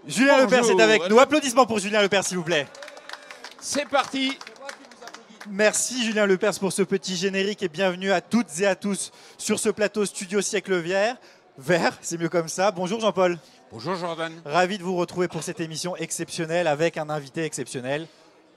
Julien Lepers est avec nous. Applaudissements pour Julien Lepers, s'il vous plaît. C'est parti. Merci Julien Lepers pour ce petit générique et bienvenue à toutes et à tous sur ce plateau Studio Siècle Vert, c'est mieux comme ça. Bonjour Jean-Paul. Bonjour Jordan. Ravi de vous retrouver pour cette émission exceptionnelle avec un invité exceptionnel.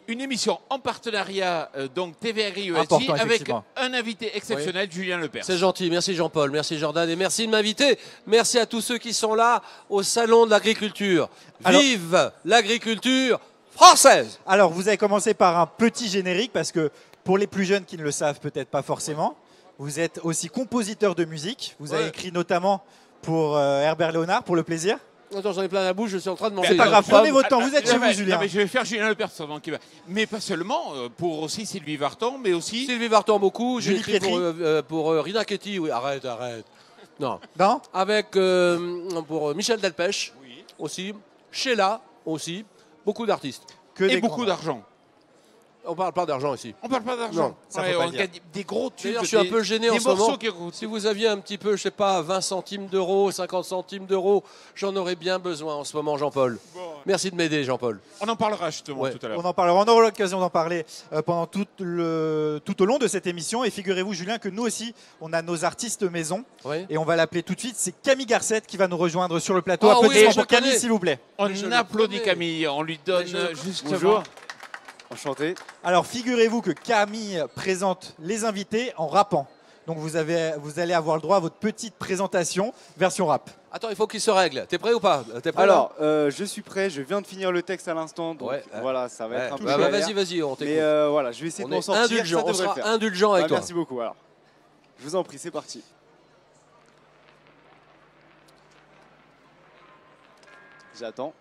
Une émission en partenariat donc TVRI ESJ avec un invité exceptionnel, Julien Lepers. C'est gentil, merci Jean-Paul, merci Jordan et merci de m'inviter. Merci à tous ceux qui sont là au Salon de l'Agriculture. Vive l'agriculture française! Alors vous avez commencé par un petit générique parce que pour les plus jeunes qui ne le savent peut-être pas forcément, vous êtes aussi compositeur de musique. Vous avez écrit notamment pour Herbert Léonard, pour le plaisir. Attends, j'en ai plein la bouche, je suis en train de manger. C'est pas grave, prenez votre temps, vous êtes chez vous, Julien. Non, mais je vais faire Julien Lepers avant qu'il va. Mais pas seulement, pour aussi Sylvie Vartan, mais aussi. Sylvie Vartan, beaucoup. J'ai écrit pour Rina Ketty, oui, arrête. Non. Non. Avec pour Michel Delpech, aussi. Sheila, aussi. Beaucoup d'artistes. Et beaucoup d'argent. On parle pas d'argent ici. On parle pas d'argent. On gagne des gros tubes. D'ailleurs, je suis un peu gêné en ce moment. Si vous aviez un petit peu, je sais pas, 20 centimes d'euros, 50 centimes d'euros, j'en aurais bien besoin en ce moment, Jean-Paul. Bon. Merci de m'aider, Jean-Paul. On en parlera justement tout à l'heure. On en parlera. On aura l'occasion d'en parler pendant tout au long de cette émission. Et figurez-vous, Julien, que nous aussi, on a nos artistes maison. Et on va l'appeler tout de suite. C'est Camille Garcette qui va nous rejoindre sur le plateau. Applaudissements pour Camille, s'il vous plaît. On applaudit Camille. On lui donne justement. Bonjour. Enchanté. Alors figurez-vous que Camille présente les invités en rappant. Donc vous allez avoir le droit à votre petite présentation version rap. Attends, il faut qu'il se règle. T'es prêt ou pas? Alors, je suis prêt. Je viens de finir le texte à l'instant. Donc voilà, ça va être un peu vas-y, on t'écoute. Mais voilà, je vais essayer de m'en sortir. Indulgent, on sera indulgent avec toi. Merci beaucoup. Alors, je vous en prie, c'est parti. J'attends.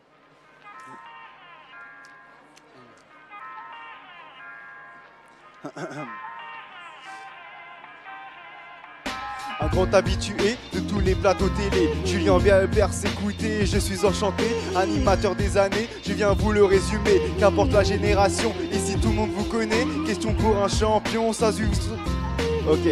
Un grand habitué de tous les plateaux télé, Julien Lepers, écoutez, je suis enchanté, animateur des années, je viens vous le résumer, qu'importe la génération, ici tout le monde vous connaît, question pour un champion, ça se... Ok,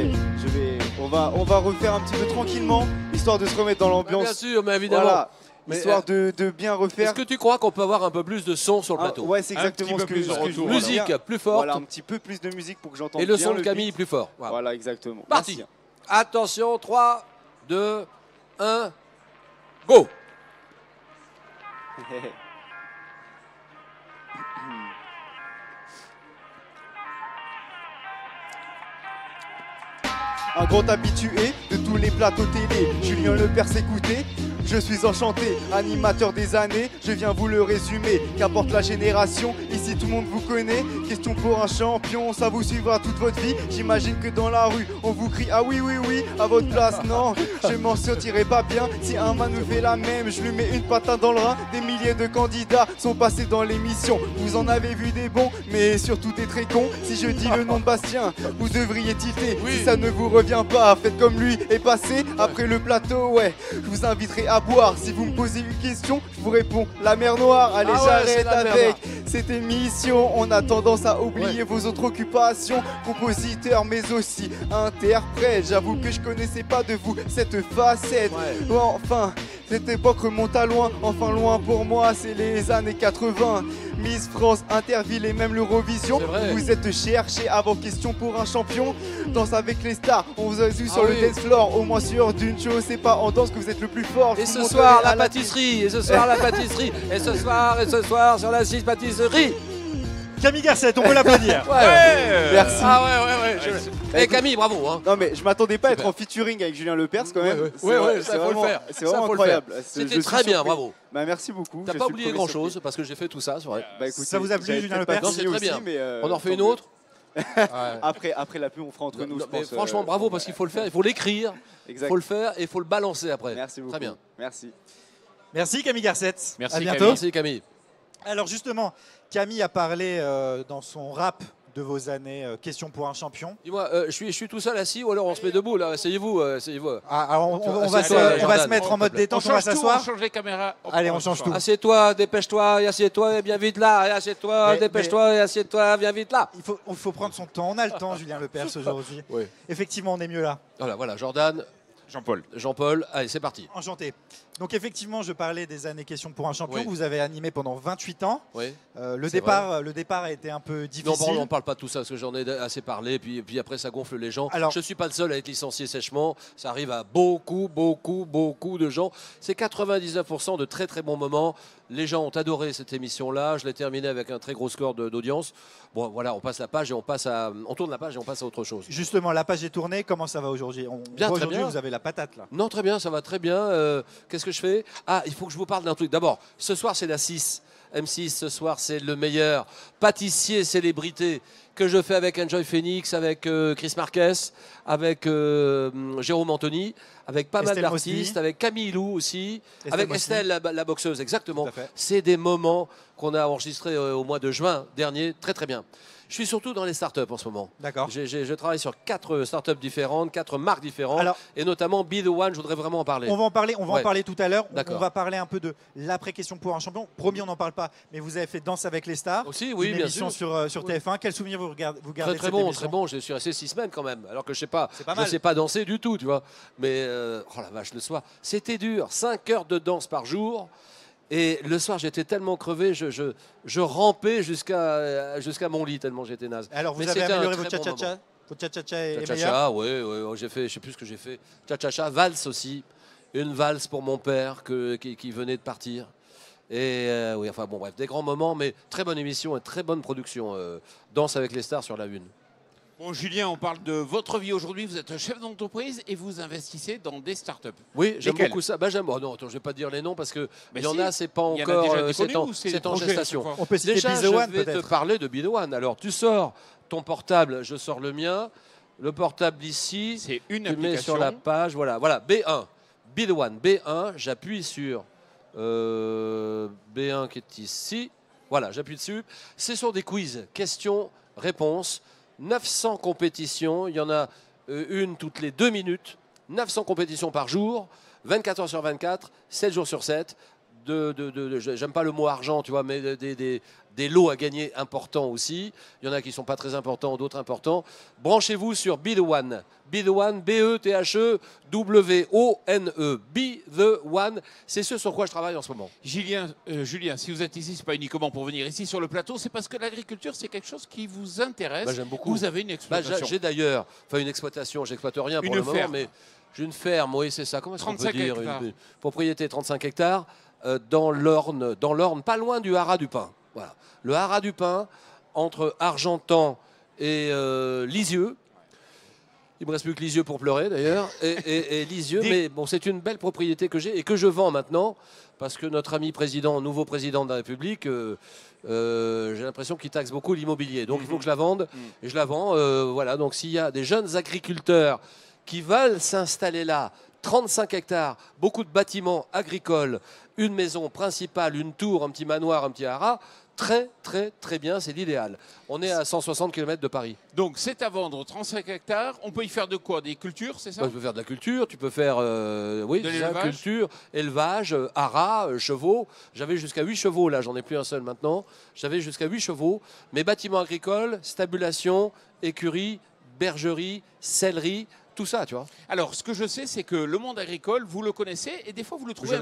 on va refaire un petit peu tranquillement, histoire de se remettre dans l'ambiance. Bien sûr, mais évidemment. Voilà. Histoire de bien refaire. Est-ce que tu crois qu'on peut avoir un peu plus de son sur le plateau? Ouais, c'est exactement ce que je veux. Musique plus forte. Voilà, un petit peu plus de musique pour que j'entende bien. Et le son de Camille plus fort. Voilà, exactement. Parti. Merci. Attention, 3, 2, 1, go. Un grand habitué de tous les plateaux télé, Julien Lepers, écoutez. Je suis enchanté, animateur des années, je viens vous le résumer, qu'importe la génération, ici tout le monde vous connaît, question pour un champion, ça vous suivra toute votre vie, j'imagine que dans la rue, on vous crie ah oui, à votre place, non, je m'en sortirai pas bien, si un man me fait la même, je lui mets une patate dans le rein, des milliers de candidats sont passés dans l'émission, vous en avez vu des bons, mais surtout des très cons, si je dis le nom de Bastien, vous devriez tilter, si ça ne vous revient pas, faites comme lui et passez, après le plateau, je vous inviterai à boire. Si vous me posez une question, je vous réponds la mer Noire. Allez, j'arrête avec cette émission. On a tendance à oublier vos autres occupations. Compositeur, mais aussi interprète. J'avoue que je connaissais pas de vous cette facette. Enfin, cette époque remonte à loin. Enfin, loin pour moi, c'est les années 80. Miss France, Interville et même l'Eurovision. Vous êtes cherché avant question pour un champion. Danse avec les stars, on vous a vu sur le dance floor. Au moins sûr d'une chose, c'est pas en danse que vous êtes le plus fort. Et ce soir, la pâtisserie. Et ce soir, la pâtisserie. Et ce soir, sur la 6 pâtisserie. Camille Garcette, on peut l'applaudir. Merci. Et Camille, bravo. Hein. Non mais je m'attendais pas à être en featuring avec Julien Lepers quand même. Ça faut le faire. C'est vraiment incroyable. C'était très bien, bravo. Bah merci beaucoup. T'as pas oublié grand chose parce que j'ai fait tout ça, c'est vrai. Bah écoute, ça vous a plu Julien Lepers? Non, c'est très bien. On en refait une autre. Après la pub, on fera entre nous. Mais franchement, bravo parce qu'il faut le faire, il faut l'écrire, il faut le faire et il faut le balancer après. Merci beaucoup. Très bien. Merci Camille Garcette. Merci, à bientôt. Merci Camille. Alors justement, Camille a parlé dans son rap de vos années Question pour un champion. Dis-moi, je suis tout seul assis ou alors on se met debout là? Asseyez-vous. Alors on va se mettre en mode détente, on va s'asseoir. On change les caméras. Allez, on change tout. Assieds-toi, dépêche-toi, et assieds-toi, et viens vite là. Et assieds-toi, dépêche-toi, et assieds-toi, viens vite là. Il faut prendre son temps. On a le temps, Julien Lepers, aujourd'hui. Effectivement, on est mieux là. Voilà, Jordan. Jean-Paul. Jean-Paul, allez, c'est parti. Enchanté. Donc effectivement, je parlais des années questions pour un champion. Oui. Vous avez animé pendant 28 ans. Oui. Le départ a été un peu difficile. Non, on ne parle pas de tout ça parce que j'en ai assez parlé. Puis après, ça gonfle les gens. Alors, je ne suis pas le seul à être licencié sèchement. Ça arrive à beaucoup de gens. C'est 99% de très très bons moments. Les gens ont adoré cette émission-là. Je l'ai terminée avec un très gros score d'audience. Bon, voilà, on passe la page et on tourne la page et on passe à autre chose. Justement, la page est tournée. Comment ça va aujourd'hui? Bien, très aujourd'hui, bien. vous avez la patate là. Non, très bien, ça va très bien. Qu'est-ce que je fais? Ah, il faut que je vous parle d'un truc. D'abord, ce soir, c'est la 6. M6, ce soir, c'est le meilleur pâtissier célébrité que je fais avec Enjoy Phoenix, avec Chris Marquez, avec Jérôme Anthony, avec pas mal d'artistes, avec Camille Lou aussi, avec Estelle, la boxeuse, exactement. C'est des moments qu'on a enregistrés au mois de juin dernier, très très bien. Je suis surtout dans les startups en ce moment. D'accord. Je travaille sur 4 startups différentes, 4 marques différentes, et notamment Be The One, je voudrais vraiment en parler. On va en parler, en parler tout à l'heure. D'accord. On va parler un peu de l'après-question pour un champion. Promis, on n'en parle pas, mais vous avez fait Danse avec les stars. Aussi, oui, une bien émission sûr. sur TF1. Quel souvenir vous gardez de cette très bon, émission? très bon. Je suis resté 6 semaines quand même, alors que je ne sais pas danser du tout, tu vois. Mais oh la vache, le soir, c'était dur. 5 heures de danse par jour. Et le soir, j'étais tellement crevé, je rampais jusqu'à mon lit tellement j'étais naze. Alors, vous avez amélioré votre cha-cha-cha? Votre cha-cha-cha est meilleur? Oui, j'ai fait, je sais plus ce que j'ai fait. Cha-cha-cha, valse aussi. Une valse pour mon père qui venait de partir. Et oui, enfin bon, bref, des grands moments, mais très bonne émission et très bonne production. Danse avec les stars sur la une. Bon, Julien, on parle de votre vie aujourd'hui. Vous êtes un chef d'entreprise et vous investissez dans des startups. Oui, j'aime beaucoup ça. Ben, j'aime. Oh non, attends, je vais pas dire les noms parce que il y en a, c'est pas encore. C'est en gestation. On peut citer déjà, Be The One, je vais te parler de Be The One. Alors, tu sors ton portable, je sors le mien. Le portable ici. C'est une tu application. mets sur la page. Voilà, B1. Be The One. B1. J'appuie sur B1 qui est ici. Voilà, j'appuie dessus. C'est sur des quiz, questions, réponses. 900 compétitions, il y en a une toutes les 2 minutes, 900 compétitions par jour, 24 heures sur 24, 7 jours sur 7. J'aime pas le mot argent, tu vois, mais des lots à gagner importants aussi. Il y en a qui ne sont pas très importants, d'autres importants. Branchez-vous sur Be The One. Be The One, B-E-T-H-E-W-O-N-E. Be The One, c'est ce sur quoi je travaille en ce moment. Julien, si vous êtes ici, ce n'est pas uniquement pour venir ici sur le plateau, c'est parce que l'agriculture, c'est quelque chose qui vous intéresse. J'aime beaucoup. Vous avez une exploitation. J'ai d'ailleurs, une exploitation, j'exploite rien pour le moment, mais j'ai une ferme, oui, c'est ça. Comment est-ce qu'on peut dire une propriété 35 hectares dans l'Orne, pas loin du Haras du Pin. Voilà. Le Haras du Pin, entre Argentan et Lisieux. Il ne me reste plus que Lisieux pour pleurer d'ailleurs. Et Lisieux, mais bon, c'est une belle propriété que j'ai et que je vends maintenant. Parce que notre ami nouveau président de la République, j'ai l'impression qu'il taxe beaucoup l'immobilier. Donc il faut que je la vende. Et je la vends. Voilà. Donc s'il y a des jeunes agriculteurs qui veulent s'installer là, 35 hectares, beaucoup de bâtiments agricoles, une maison principale, une tour, un petit manoir, un petit haras, très très très bien, c'est l'idéal. On est à 160 km de Paris. Donc c'est à vendre 35 hectares, on peut y faire de quoi? Des cultures, c'est ça? Tu peux faire de la culture, tu peux faire culture, élevage, haras, chevaux. J'avais jusqu'à 8 chevaux, là j'en ai plus un seul maintenant. J'avais jusqu'à 8 chevaux, mais bâtiments agricoles, stabulation, écurie, bergerie, sellerie, tout ça, tu vois. Alors, ce que je sais, c'est que le monde agricole, vous le connaissez et des fois, vous le trouvez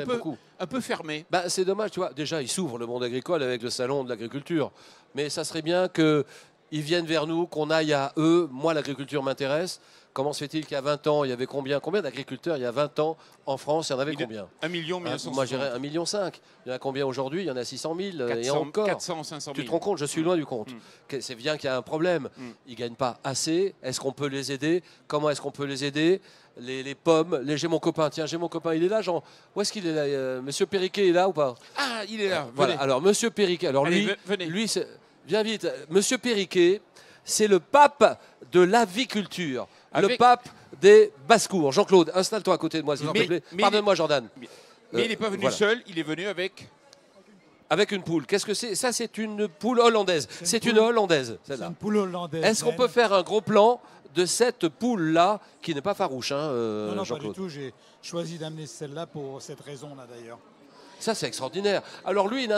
un peu fermé. Bah, c'est dommage, tu vois. Déjà, il s'ouvre le monde agricole avec le salon de l'agriculture. Mais ça serait bien qu'ils viennent vers nous, qu'on aille à eux. Moi, l'agriculture m'intéresse. Comment se fait-il qu'il y a 20 ans, il y avait combien d'agriculteurs il y a 20 ans en France? Il y en avait combien? 1 million 1960. Moi, je dirais 1,5 million. Il y en a combien aujourd'hui? Il y en a 600 000 et encore. 400, 500 000. Tu te rends compte? Je suis loin du compte. C'est bien qu'il y a un problème. Ils ne gagnent pas assez. Est-ce qu'on peut les aider? Comment est-ce qu'on peut les aider? Les pommes, j'ai mon copain. Tiens, j'ai mon copain. Il est là, Jean. Où est-ce qu'il est là? Monsieur Périquet est là ou pas? Ah, il est là. Voilà. Alors, Monsieur Périquet. Alors, allez, lui viens vite. Monsieur Périquet, c'est le pape de l'aviculture. Le pape des basses-cours. Jean-Claude, installe-toi à côté de moi, s'il te plaît. Pardonne-moi, Jordan. Mais il n'est pas venu seul, il est venu avec une poule. Qu'est-ce que c'est? Ça, c'est une poule hollandaise. C'est une hollandaise, celle-là. C'est une poule hollandaise. Est-ce qu'on peut faire un gros plan de cette poule-là, qui n'est pas farouche, non, pas du Jean-Claude? tout. J'ai choisi d'amener celle-là pour cette raison-là, d'ailleurs. Ça, c'est extraordinaire. Alors lui,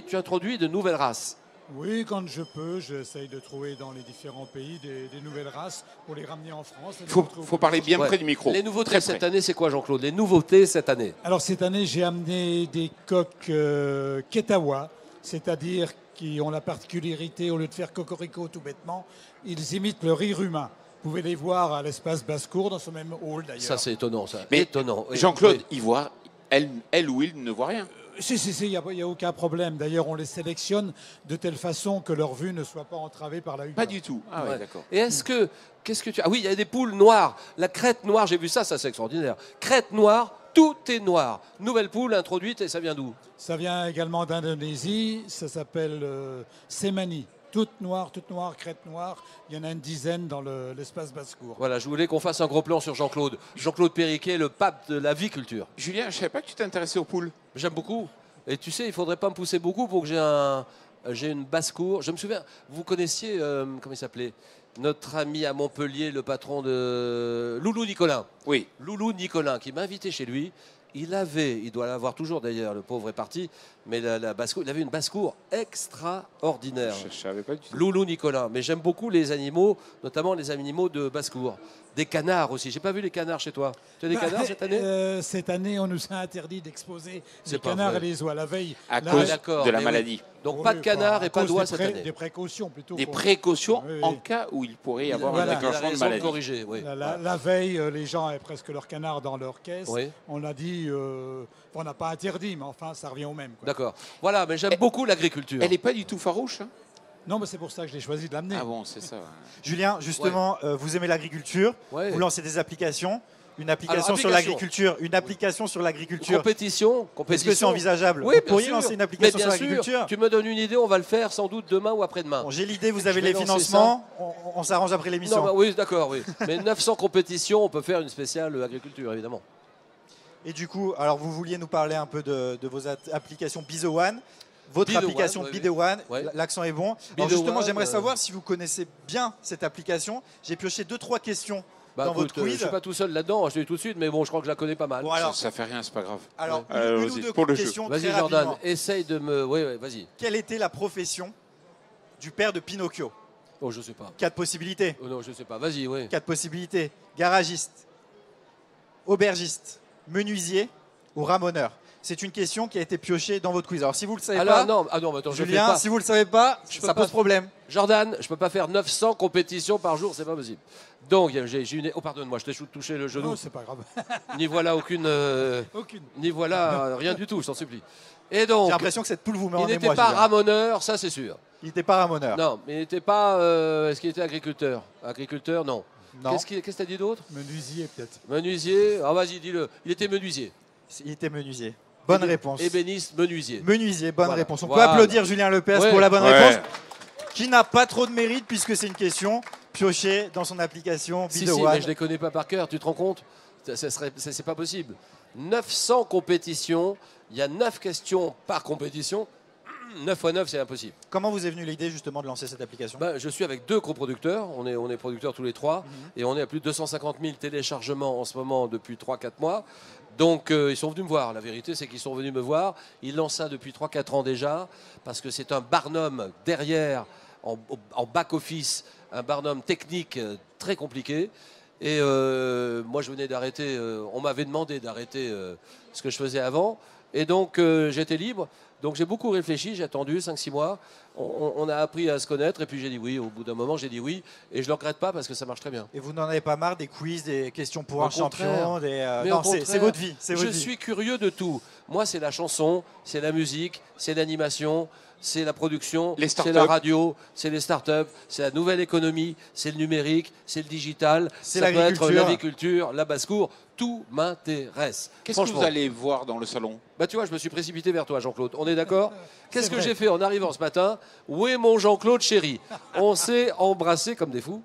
tu introduis de nouvelles races. Oui, quand je peux, j'essaye de trouver dans les différents pays des nouvelles races pour les ramener en France. Il faut parler bien près du micro. Les nouveautés cette année, c'est quoi, Jean-Claude? Les nouveautés cette année? Alors cette année, j'ai amené des coqs Ketawa, c'est-à-dire qui ont la particularité, au lieu de faire cocorico tout bêtement, ils imitent le rire humain. Vous pouvez les voir à l'espace basse-cour, dans ce même hall d'ailleurs. Ça, c'est étonnant, ça. Mais étonnant. Jean-Claude, il voit, elle ou il ne voit rien. Si, il n'y a aucun problème. D'ailleurs, on les sélectionne de telle façon que leur vue ne soit pas entravée par la huppe. Pas du tout. Ah ouais, d'accord. Et qu'est-ce que tu... Ah oui, il y a des poules noires. La crête noire, j'ai vu ça c'est extraordinaire. Crête noire, tout est noir. Nouvelle poule introduite, et ça vient d'où? Ça vient également d'Indonésie. Ça s'appelle Semani. Toute noire, crête noire. Il y en a une dizaine dans l'espace basse-cour. Voilà, je voulais qu'on fasse un gros plan sur Jean-Claude. Jean-Claude Périquet, le pape de la viculture. Julien, je ne savais pas que tu t'intéressais aux poules. J'aime beaucoup. Et tu sais, il ne faudrait pas me pousser beaucoup pour que j'ai une basse-cour. Je me souviens, vous connaissiez, comment il s'appelait? Notre ami à Montpellier, le patron de Loulou Nicolin. Oui. Loulou Nicolin, qui m'a invité chez lui. Il doit l'avoir toujours d'ailleurs, le pauvre est parti, mais la basse-cour, il avait une basse-cour extraordinaire. Je ne savais pas du tout. Loulou Nicolin. Mais j'aime beaucoup les animaux, notamment les animaux de basse-cour. Des canards aussi. J'ai pas vu les canards chez toi. Tu as des canards cette année? Cette année, on nous a interdit d'exposer les pas canards vrai. et les oies la veille. À cause de la maladie. Donc pas de canards et pas d'oies cette année. Des précautions plutôt. Des précautions Oui. en cas où il pourrait y avoir Voilà. un déclenchement de maladie. Corriger, oui. La veille, les gens avaient presque leurs canards dans leur caisse. Oui. On a dit, on n'a pas interdit, mais enfin, ça revient au même. Quoi. D'accord. Voilà, mais j'aime beaucoup l'agriculture. Elle n'est pas du tout farouche. Hein? Non, mais c'est pour ça que je l'ai choisi de l'amener. Ah bon, c'est ça. Ouais. Julien, justement, vous aimez l'agriculture, Ouais. vous lancez des applications. Une application Alors, sur l'agriculture. Une application sur l'agriculture. Compétition. Est-ce que c'est envisageable? Oui, vous pourriez bien sûr. lancer une application Mais sur bien l'agriculture? sûr. Tu me donnes une idée, on va le faire sans doute demain ou après-demain. Bon, j'ai l'idée, vous avez Je vais les lancer financements, on s'arrange après Non, l'émission. bah oui, d'accord, oui. Mais 900 compétitions, on peut faire une spéciale agriculture, évidemment. Et du coup, alors vous vouliez nous parler un peu de vos applications Bizo One. Votre Be The application One, Be The One, ouais. l'accent est bon. Be Alors The justement, One, j'aimerais savoir si vous connaissez bien cette application. J'ai pioché 2-3 questions dans Écoute, votre quiz. je ne suis pas tout seul là-dedans, je te dis tout de suite, mais bon, je crois que je la connais pas mal. Bon, alors, Ça fait rien, c'est pas grave. alors Ouais. une ou deux pour le jeu. questions Vas-y, très Jordan, rapidement. essaye de me... Oui, vas-y. Quelle était la profession du père de Pinocchio? Oh, je sais pas. 4 possibilités. Oh non, je sais pas. Vas-y, oui. 4 possibilités. Garagiste, aubergiste, menuisier ou ramoneur. C'est une question qui a été piochée dans votre quiz. Alors si vous ne le savez Alors, pas, non, mais attends, je fais Julien, pas. si vous ne le savez pas, Je peux ça pas- pose problème. Jordan, je peux pas faire 900 compétitions par jour, c'est pas possible. Donc, j'ai une... Oh, pardonne-moi, je t'ai touché le genou. Non, c'est pas grave. N'y voilà aucune... Aucune. N'y voilà rien du tout, je t'en supplie. Et donc, J'ai l'impression que cette poule vous met en il émoi. n'était pas Julien. ramoneur, ça c'est sûr. Il n'était pas ramoneur. Non, mais il n'était pas... Est-ce qu'il était agriculteur? Agriculteur, non. Non. Qu'est-ce que tu as dit d'autre? Menuisier, peut-être. Menuisier. Ah, vas-y, dis-le. Il était menuisier. Il était menuisier. Bonne réponse. Ébéniste, menuisier. Menuisier, bonne Voilà. réponse. On peut Voilà. applaudir Julien Lepers Ouais. pour la bonne Ouais. réponse, qui n'a pas trop de mérite puisque c'est une question piochée dans son application Be Si, The si, One. mais je ne les connais pas par cœur, tu te rends compte? C'est pas possible. 900 compétitions, il y a 9 questions par compétition. 9 x 9, c'est impossible. Comment vous est venue l'idée justement de lancer cette application? Je suis avec 2 coproducteurs, on est producteurs tous les 3, et on est à plus de 250 000 téléchargements en ce moment depuis 3-4 mois. Donc ils sont venus me voir, la vérité c'est qu'ils sont venus me voir, ils lancent ça depuis 3-4 ans déjà, parce que c'est un barnum derrière, en back-office, un barnum technique très compliqué. Et moi je venais d'arrêter, on m'avait demandé d'arrêter ce que je faisais avant, et donc j'étais libre. Donc j'ai beaucoup réfléchi, j'ai attendu 5-6 mois, on a appris à se connaître et puis j'ai dit oui, au bout d'un moment j'ai dit oui et je ne le regrette pas parce que ça marche très bien. Et vous n'en avez pas marre des quiz, des questions pour Au un champion contraire. Mais Non, au c'est contraire, votre vie. C'est Je votre vie. suis curieux de tout. Moi c'est la chanson, c'est la musique, c'est l'animation, c'est la production, Les c'est startups. la radio, c'est les startups, c'est la nouvelle économie, c'est le numérique, c'est le digital, C'est ça peut être l'agriculture. l'agriculture, la basse-cour, tout m'intéresse. Qu'est-ce que Franchement. vous allez voir dans le salon? Bah tu vois, je me suis précipité vers toi, Jean-Claude. On est d'accord? Qu'est-ce C'est que vrai. j'ai fait en arrivant ce matin? Où est mon Jean-Claude chéri? On s'est embrassés comme des fous.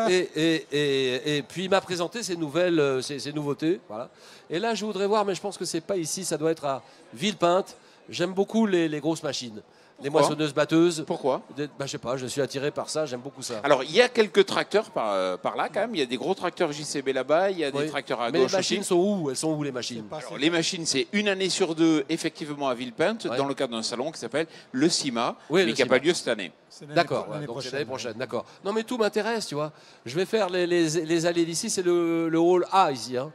Et puis il m'a présenté ces nouvelles, ces nouveautés. Voilà. Et là, je voudrais voir, mais je pense que c'est pas ici, ça doit être à Villepinte. J'aime beaucoup les grosses machines. Les moissonneuses-batteuses. Pourquoi? Je sais pas, je suis attiré par ça, j'aime beaucoup ça. Alors, il y a quelques tracteurs par là quand même. Il y a des gros tracteurs JCB là-bas, il y a des tracteurs à gauche. Mais les machines sont où? Elles sont où les machines? Alors, les machines, c'est une année sur deux, effectivement, à Villepinte, dans le cadre d'un salon qui s'appelle le CIMA, mais qui n'a pas lieu cette année. D'accord, donc c'est l'année prochaine, d'accord. Non, mais tout m'intéresse, tu vois. Je vais faire les allées d'ici, c'est le hall A ici. Hein.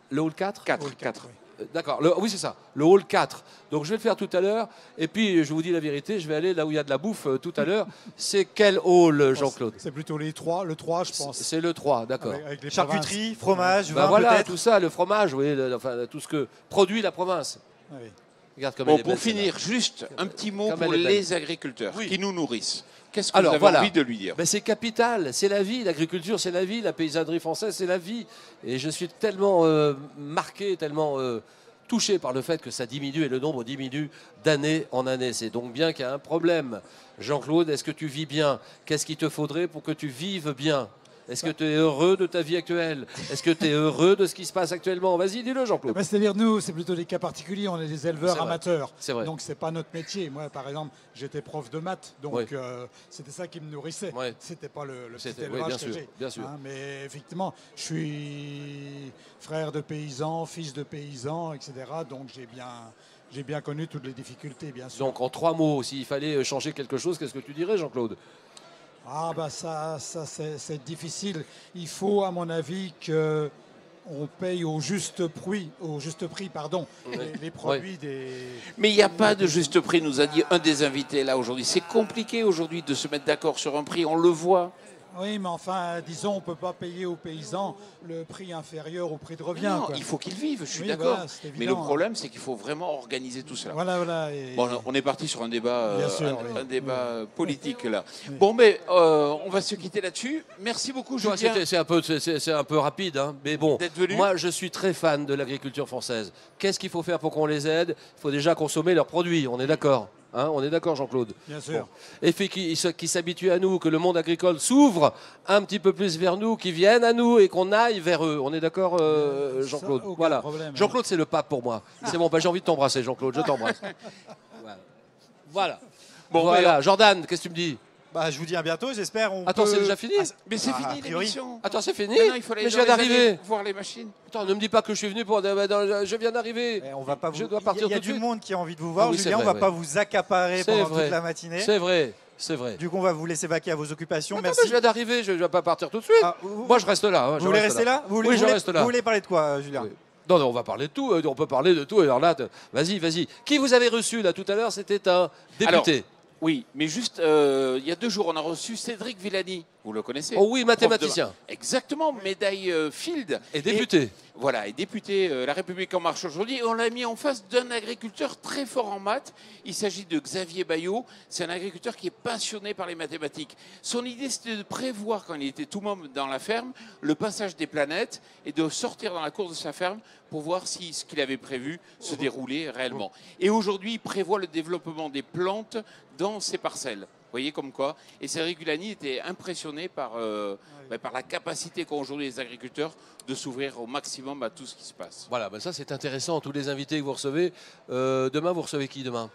Le hall 4 4. D'accord, oui c'est ça, le hall 4. Donc je vais le faire tout à l'heure. Et puis je vous dis la vérité, je vais aller là où il y a de la bouffe tout à l'heure. C'est quel hall, Jean-Claude? C'est plutôt le 3, je pense. C'est le 3, d'accord. Avec les charcuteries, fromage, vin voilà, peut-être. tout ça, le fromage, oui, enfin, tout ce que produit la province. Oui. Regarde comme bon, pour finir, juste un petit mot pour les agriculteurs qui nous nourrissent. Qu'est-ce que vous avez envie de lui dire? C'est capital, c'est la vie, l'agriculture c'est la vie, la paysannerie française c'est la vie. Et je suis tellement marqué, tellement touché par le fait que ça diminue et le nombre diminue d'année en année. C'est donc bien qu'il y a un problème. Jean-Claude, est-ce que tu vis bien? Qu'est-ce qu'il te faudrait pour que tu vives bien? Est-ce que tu es heureux de ta vie actuelle? Est-ce que tu es heureux de ce qui se passe actuellement? Vas-y, dis-le, Jean-Claude. C'est-à-dire, nous, c'est plutôt des cas particuliers. On est des éleveurs amateurs. C'est vrai. Donc, ce n'est pas notre métier. Moi, par exemple, j'étais prof de maths. Donc, c'était ça qui me nourrissait. Ce n'était pas le petit élevage que j'ai. Bien sûr. Mais effectivement, je suis frère de paysan, fils de paysan, etc. Donc, j'ai bien connu toutes les difficultés, bien sûr. Donc, en 3 mots, s'il fallait changer quelque chose, qu'est-ce que tu dirais, Jean-Claude? Ah ça c'est difficile. Il faut, à mon avis, que on paye au juste prix, les produits des... Mais il n'y a pas de juste prix, nous a dit un des invités là aujourd'hui. C'est compliqué aujourd'hui de se mettre d'accord sur un prix, on le voit. Oui, mais enfin, disons, on ne peut pas payer aux paysans le prix inférieur au prix de revient. Non, il faut qu'ils vivent, je suis d'accord. Voilà, mais le problème, c'est qu'il faut vraiment organiser tout cela. Voilà. Bon, on est parti sur un débat, un débat politique là. Bon, mais on va se quitter là-dessus. Merci beaucoup, Julien. C'est un peu rapide, hein, mais bon. Moi, je suis très fan de l'agriculture française. Qu'est-ce qu'il faut faire pour qu'on les aide? Il faut déjà consommer leurs produits, on est d'accord? Hein, on est d'accord, Jean-Claude? Bien sûr. Bon. Et puis qui s'habitue à nous, que le monde agricole s'ouvre un petit peu plus vers nous, qu'ils viennent à nous et qu'on aille vers eux. On est d'accord, Jean-Claude? Voilà. Jean-Claude, c'est le pape pour moi. C'est bon, j'ai envie de t'embrasser, Jean-Claude. Je t'embrasse. Voilà. Bon, voilà. Jordan, qu'est-ce que tu me dis? Je vous dis à bientôt, j'espère. Attends, c'est déjà fini? Mais c'est fini l'émission. Attends, c'est fini? Mais je viens d'arriver. Voir les machines. Attends, ne me dis pas que je suis venu pour... Je viens d'arriver. Je dois partir tout de suite. Il y a du monde qui a envie de vous voir, Julien. On ne va pas vous accaparer pendant toute la matinée. C'est vrai. C'est vrai. Du coup, on va vous laisser vaquer à vos occupations. Merci. Je viens d'arriver, je ne vais pas partir tout de suite. Moi, je reste là. Vous voulez rester là? Oui, je reste là. Vous voulez parler de quoi, Julien? Non, on va parler de tout. On peut parler de tout. Alors là, vas-y. Qui vous avez reçu là tout à l'heure? C'était un député. Oui, mais juste, il y a 2 jours, on a reçu Cédric Villani. Vous le connaissez? Oh oui, mathématicien. Exactement, médaille Field. Et député. Voilà, et député La République En Marche aujourd'hui. Et on l'a mis en face d'un agriculteur très fort en maths. Il s'agit de Xavier Bayot. C'est un agriculteur qui est passionné par les mathématiques. Son idée, c'était de prévoir, quand il était tout môme dans la ferme, le passage des planètes et de sortir dans la cour de sa ferme pour voir si ce qu'il avait prévu se déroulait réellement. Et aujourd'hui, il prévoit le développement des plantes dans ses parcelles. Vous voyez comme quoi. Et Cédric Villani était impressionné par la capacité qu'ont aujourd'hui les agriculteurs de s'ouvrir au maximum à tout ce qui se passe. Voilà, ça c'est intéressant. Tous les invités que vous recevez. Demain, vous recevez qui demain?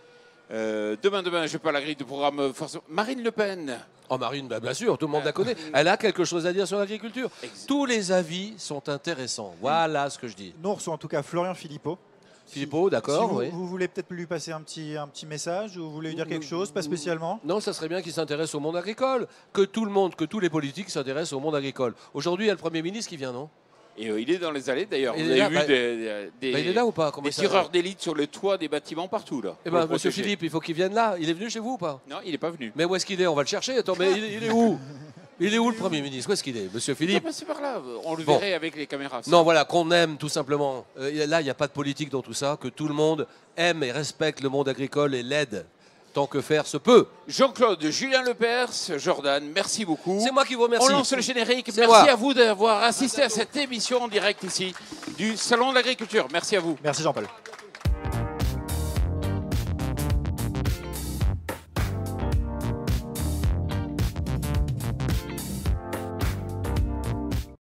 Demain, je n'ai pas la grille de programme forcément. Marine Le Pen. Oh, Marine, bien sûr, tout le monde la connaît. Elle a quelque chose à dire sur l'agriculture. Tous les avis sont intéressants. Voilà ce que je dis. Nous, on reçoit en tout cas Florian Philippot. Philippot, d'accord. Si vous voulez peut-être lui passer un petit message ou vous voulez lui dire quelque chose, pas spécialement? Non, ça serait bien qu'il s'intéresse au monde agricole. Que tout le monde, que tous les politiques s'intéressent au monde agricole. Aujourd'hui, il y a le Premier ministre qui vient, non? Et il est dans les allées d'ailleurs. Vous avez vu il est là ou pas? Des tireurs d'élite sur le toit des bâtiments partout là. Eh ben, monsieur Philippe, il faut qu'il vienne là. Il est venu chez vous ou pas? Non, il n'est pas venu. Mais où est-ce qu'il est? On va le chercher. Attends, mais il est où? Il est où le Premier ministre? Où est-ce qu'il est, monsieur Philippe? C'est par là. On le verrait avec les caméras. Non, voilà, qu'on aime tout simplement. Là, il n'y a pas de politique dans tout ça. Que tout le monde aime et respecte le monde agricole et l'aide tant que faire se peut. Jean-Claude, Julien Lepers, Jordan, merci beaucoup. C'est moi qui vous remercie. On lance le générique. Merci à vous d'avoir assisté à cette émission en direct ici du Salon de l'Agriculture. Merci à vous. Merci Jean-Paul.